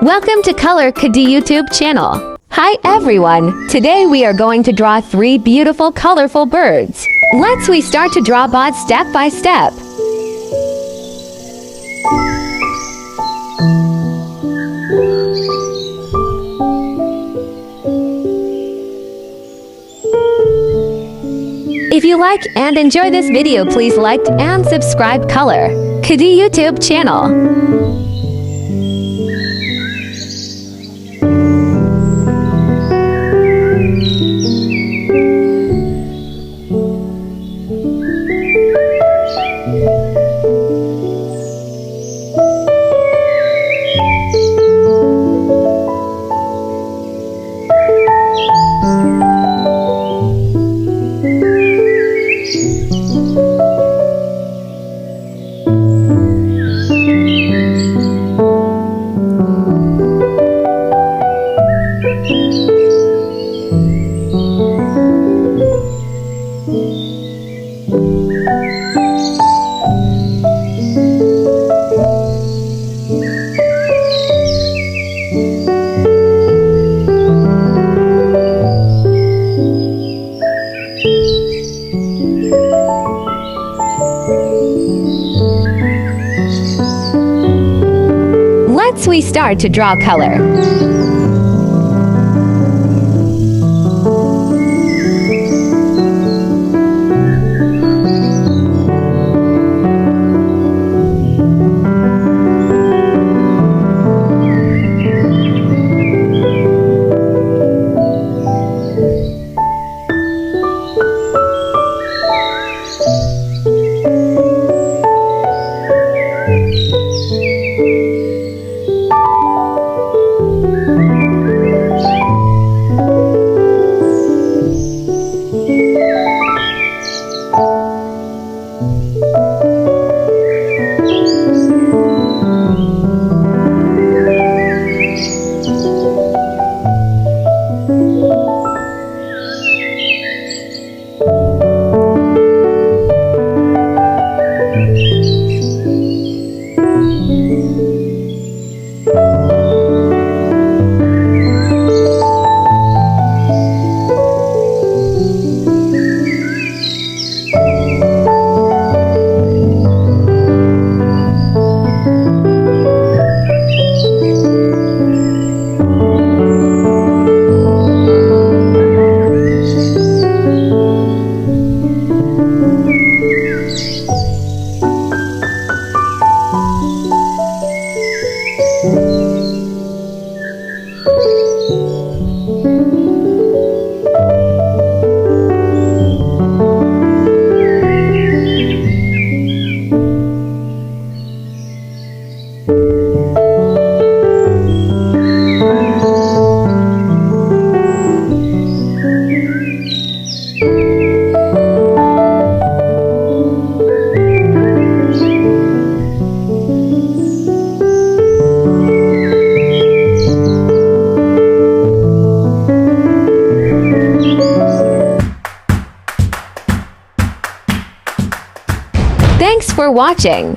Welcome to ColorCadoo YouTube channel. Hi everyone! Today we are going to draw 3 beautiful colorful birds. We start to draw birds step by step. If you like and enjoy this video, please like and subscribe ColorCadoo YouTube channel. We start to draw color. Thanks for watching.